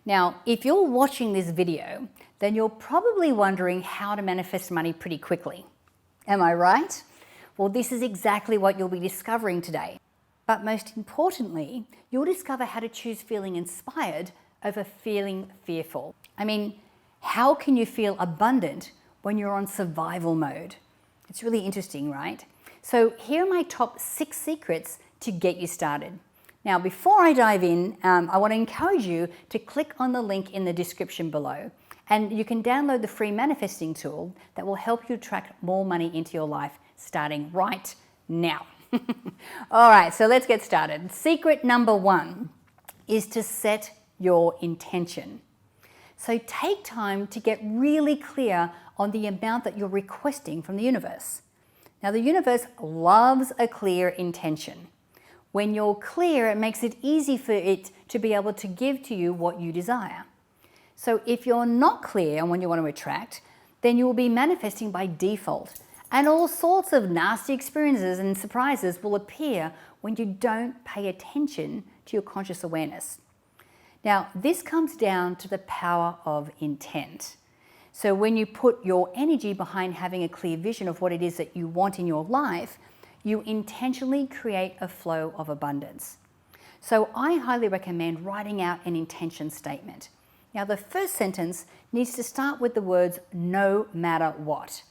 Now, if you're watching this video, then you're probably wondering how to manifest money pretty quickly. Am I right? Well, this is exactly what you'll be discovering today. But most importantly, you'll discover how to choose feeling inspired over feeling fearful. I mean, how can you feel abundant when you're on survival mode? It's really interesting, right? So here are my top 6 secrets to get you started. Now, before I dive in, I want to encourage you to click on the link in the description below, and you can download the free manifesting tool that will help you attract more money into your life starting right now. All right, so let's get started. Secret number 1 is to set your intention. So take time to get really clear on the amount that you're requesting from the universe. Now, the universe loves a clear intention. When you're clear, it makes it easy for it to be able to give to you what you desire. So if you're not clear on what you want to attract, then you will be manifesting by default. And all sorts of nasty experiences and surprises will appear when you don't pay attention to your conscious awareness. Now, this comes down to the power of intent. So when you put your energy behind having a clear vision of what it is that you want in your life, you intentionally create a flow of abundance. So I highly recommend writing out an intention statement. Now, the first sentence needs to start with the words, no matter what.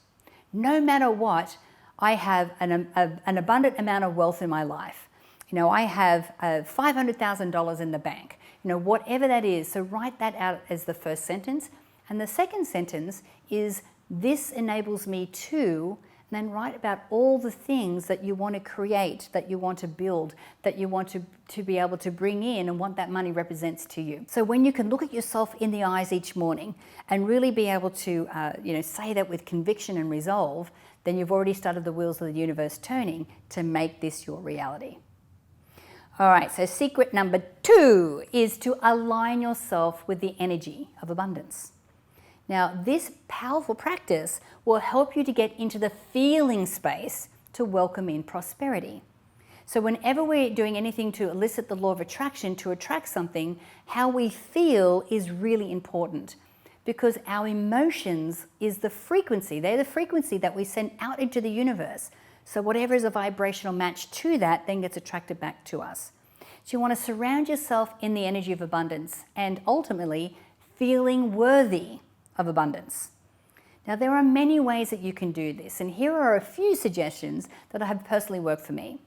No matter what, I have an abundant amount of wealth in my life. You know, I have $500,000 in the bank. You know, whatever that is. So write that out as the first sentence. And the second sentence is, this enables me to, and then write about all the things that you want to create, that you want to build, that you want to be able to bring in and what that money represents to you. So when you can look at yourself in the eyes each morning and really be able to say that with conviction and resolve, then you've already started the wheels of the universe turning to make this your reality. All right, so secret number 2 is to align yourself with the energy of abundance. Now, this powerful practice will help you to get into the feeling space to welcome in prosperity. So whenever we're doing anything to elicit the law of attraction, to attract something, how we feel is really important, because our emotions is the frequency. They're the frequency that we send out into the universe. So whatever is a vibrational match to that then gets attracted back to us. So you want to surround yourself in the energy of abundance and ultimately feeling worthy of abundance. Now, there are many ways that you can do this, and here are a few suggestions that have personally worked for me.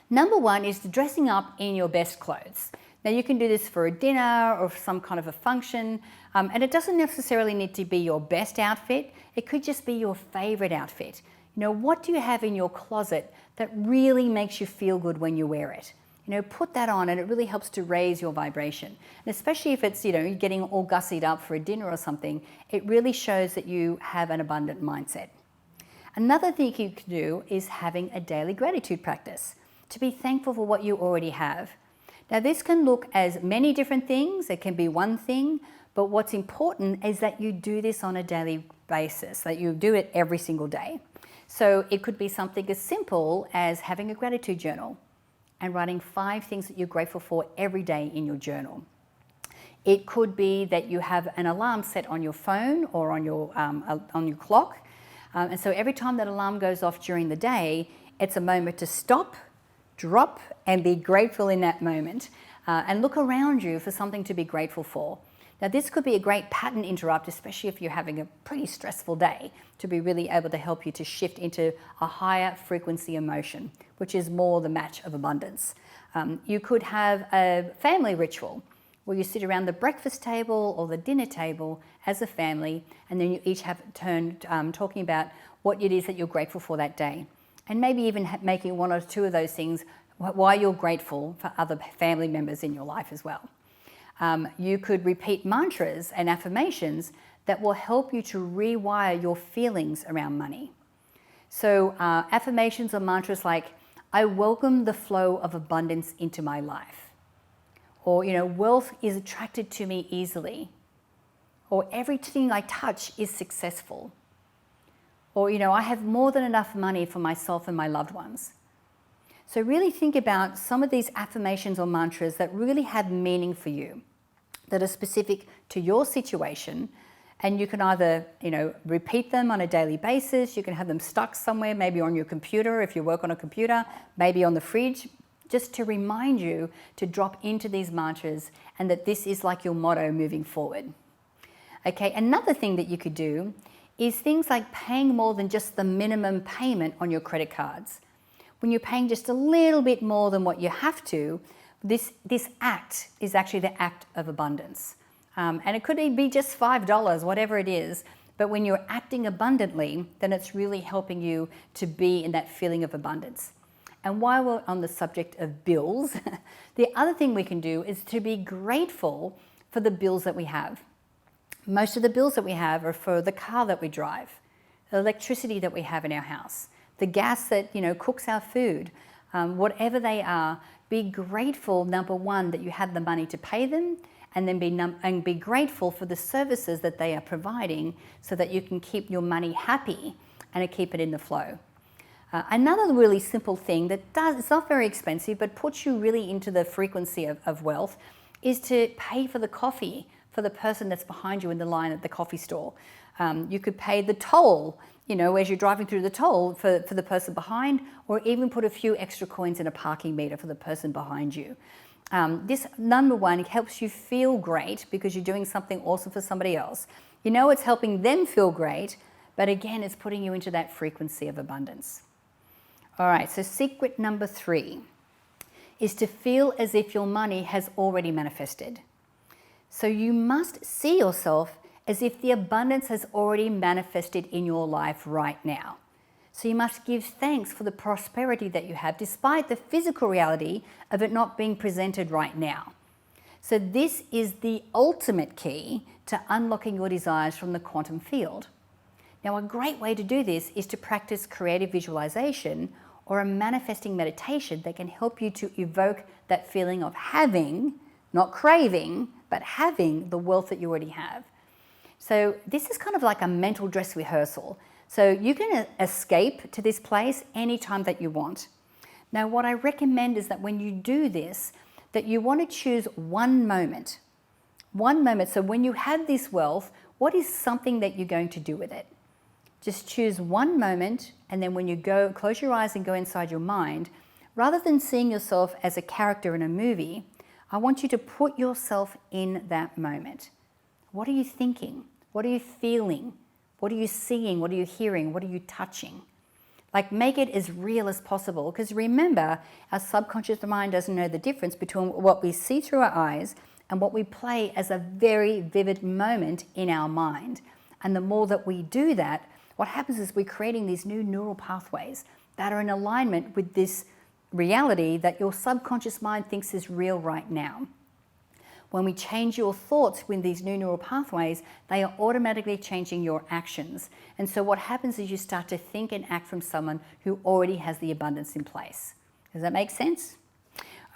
Number 1 is dressing up in your best clothes. Now, you can do this for a dinner or some kind of a function, and it doesn't necessarily need to be your best outfit. It could just be your favorite outfit. You know, what do you have in your closet that really makes you feel good when you wear it? You know, put that on, and it really helps to raise your vibration. And especially if it's, you're getting all gussied up for a dinner or something, it really shows that you have an abundant mindset. Another thing you can do is having a daily gratitude practice, to be thankful for what you already have. Now, this can look as many different things. It can be one thing, but what's important is that you do this on a daily basis, that you do it every single day. So it could be something as simple as having a gratitude journal and writing 5 things that you're grateful for every day in your journal. It could be that you have an alarm set on your phone or on your clock. And so every time that alarm goes off during the day, it's a moment to stop, drop, and be grateful in that moment. And look around you for something to be grateful for. Now, this could be a great pattern interrupt, especially if you're having a pretty stressful day, to be really able to help you to shift into a higher frequency emotion, which is more the match of abundance. You could have a family ritual where you sit around the breakfast table or the dinner table as a family, and then you each have a turn talking about what it is that you're grateful for that day. And maybe even making 1 or 2 of those things why you're grateful for other family members in your life as well. You could repeat mantras and affirmations that will help you to rewire your feelings around money. So affirmations or mantras like, I welcome the flow of abundance into my life. Or, wealth is attracted to me easily. Or everything I touch is successful. Or, I have more than enough money for myself and my loved ones. So really think about some of these affirmations or mantras that really have meaning for you. that are specific to your situation. And you can either, repeat them on a daily basis. You can have them stuck somewhere, maybe on your computer if you work on a computer, maybe on the fridge, just to remind you to drop into these mantras and that this is like your motto moving forward. Okay, another thing that you could do is things like paying more than just the minimum payment on your credit cards. When you're paying just a little bit more than what you have to, this act is actually the act of abundance. And it could be just $5, whatever it is, but when you're acting abundantly, then it's really helping you to be in that feeling of abundance. And while we're on the subject of bills, the other thing we can do is to be grateful for the bills that we have. Most of the bills that we have are for the car that we drive, the electricity that we have in our house, the gas that cooks our food, whatever they are. Be grateful, number one, that you have the money to pay them, and then be grateful for the services that they are providing, so that you can keep your money happy and keep it in the flow. Another really simple thing it's not very expensive, but puts you really into the frequency of wealth, is to pay for the coffee for the person that's behind you in the line at the coffee store. You could pay the toll, as you're driving through the toll for the person behind, or even put a few extra coins in a parking meter for the person behind you. This, number one, helps you feel great because you're doing something awesome for somebody else. It's helping them feel great, but again, it's putting you into that frequency of abundance. All right, so secret number 3 is to feel as if your money has already manifested. So you must see yourself as if the abundance has already manifested in your life right now. So you must give thanks for the prosperity that you have, despite the physical reality of it not being presented right now. So this is the ultimate key to unlocking your desires from the quantum field. Now, a great way to do this is to practice creative visualization or a manifesting meditation that can help you to evoke that feeling of having, not craving, but having the wealth that you already have. So this is kind of like a mental dress rehearsal. So you can escape to this place anytime that you want. Now, what I recommend is that when you do this, that you want to choose one moment. So when you have this wealth, what is something that you're going to do with it? Just choose one moment, and then when you go, close your eyes and go inside your mind. Rather than seeing yourself as a character in a movie, I want you to put yourself in that moment. What are you thinking? What are you feeling? What are you seeing? What are you hearing? What are you touching? Like, make it as real as possible, because remember, our subconscious mind doesn't know the difference between what we see through our eyes and what we play as a very vivid moment in our mind. And the more that we do that, what happens is we're creating these new neural pathways that are in alignment with this reality that your subconscious mind thinks is real right now. When we change your thoughts with these new neural pathways, they are automatically changing your actions. And so what happens is you start to think and act from someone who already has the abundance in place. Does that make sense?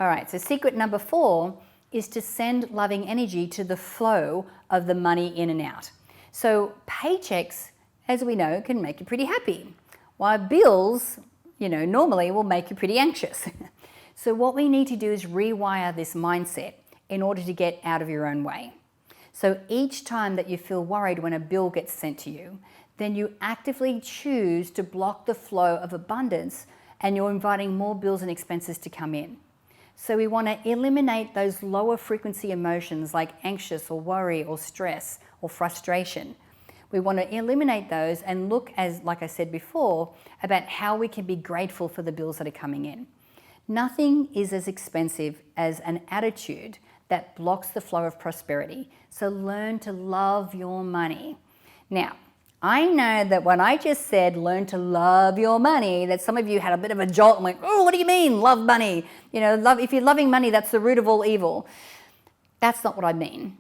All right, so secret number 4 is to send loving energy to the flow of the money in and out. So paychecks, as we know, can make you pretty happy, while bills, normally will make you pretty anxious. So what we need to do is rewire this mindset in order to get out of your own way. So each time that you feel worried when a bill gets sent to you, then you actively choose to block the flow of abundance, and you're inviting more bills and expenses to come in. So we want to eliminate those lower frequency emotions like anxious or worry or stress or frustration. We want to eliminate those and look, as like I said before, about how we can be grateful for the bills that are coming in. Nothing is as expensive as an attitude that blocks the flow of prosperity. So learn to love your money. Now, I know that when I just said learn to love your money, that some of you had a bit of a jolt and went, oh, what do you mean, love money? If you're loving money, that's the root of all evil. That's not what I mean.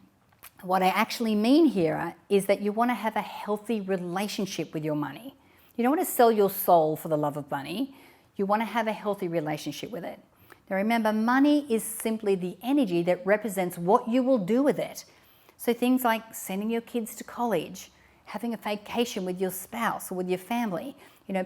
What I actually mean here is that you want to have a healthy relationship with your money. You don't want to sell your soul for the love of money. You want to have a healthy relationship with it. Now remember, money is simply the energy that represents what you will do with it. So things like sending your kids to college, having a vacation with your spouse or with your family,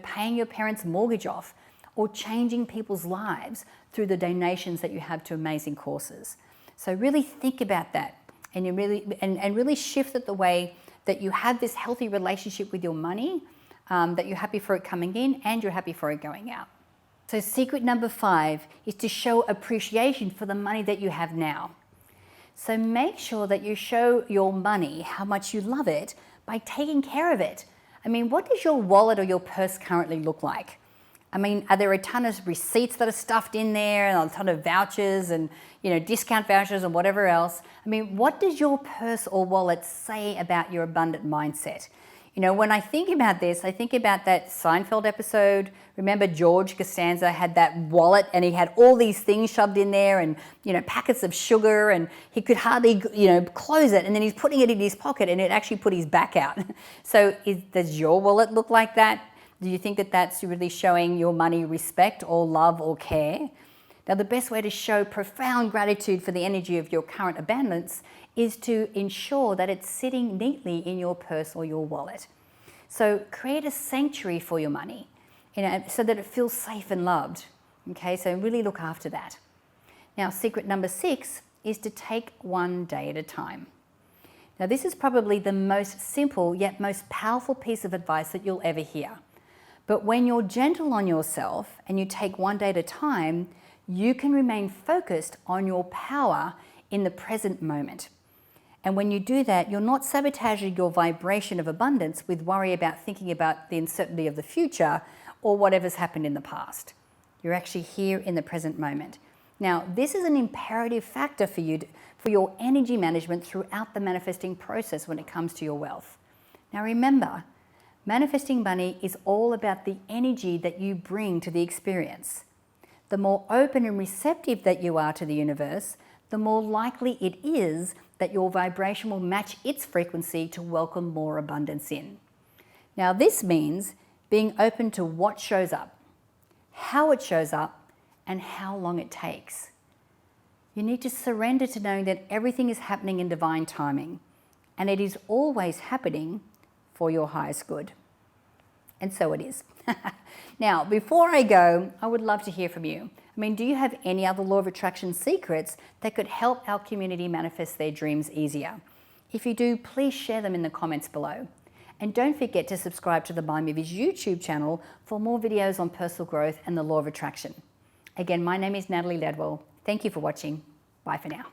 paying your parents' mortgage off, or changing people's lives through the donations that you have to amazing causes. So really think about that. and you really shift it the way that you have this healthy relationship with your money, that you're happy for it coming in and you're happy for it going out. So secret number 5 is to show appreciation for the money that you have now. So make sure that you show your money how much you love it by taking care of it. I mean, what does your wallet or your purse currently look like? I mean, are there a ton of receipts that are stuffed in there and a ton of vouchers and, discount vouchers and whatever else? I mean, what does your purse or wallet say about your abundant mindset? When I think about this, I think about that Seinfeld episode. Remember George Costanza had that wallet and he had all these things shoved in there and, packets of sugar, and he could hardly, close it, and then he's putting it in his pocket and it actually put his back out. So does your wallet look like that? Do you think that that's really showing your money respect or love or care? Now, the best way to show profound gratitude for the energy of your current abundance is to ensure that it's sitting neatly in your purse or your wallet. So create a sanctuary for your money, so that it feels safe and loved. Okay, so really look after that. Now, secret number 6 is to take one day at a time. Now, this is probably the most simple yet most powerful piece of advice that you'll ever hear. But when you're gentle on yourself and you take one day at a time, you can remain focused on your power in the present moment. And when you do that, you're not sabotaging your vibration of abundance with worry about thinking about the uncertainty of the future or whatever's happened in the past. You're actually here in the present moment. Now, this is an imperative factor for you, for your energy management throughout the manifesting process when it comes to your wealth. Now, remember, manifesting money is all about the energy that you bring to the experience. The more open and receptive that you are to the universe, the more likely it is that your vibration will match its frequency to welcome more abundance in. Now, this means being open to what shows up, how it shows up, and how long it takes. You need to surrender to knowing that everything is happening in divine timing, and it is always happening for your highest good. And so it is. Now, before I go, I would love to hear from you. I mean, do you have any other law of attraction secrets that could help our community manifest their dreams easier? If you do, please share them in the comments below. And don't forget to subscribe to the Mind Movers YouTube channel for more videos on personal growth and the law of attraction. Again, my name is Natalie Ledwell. Thank you for watching. Bye for now.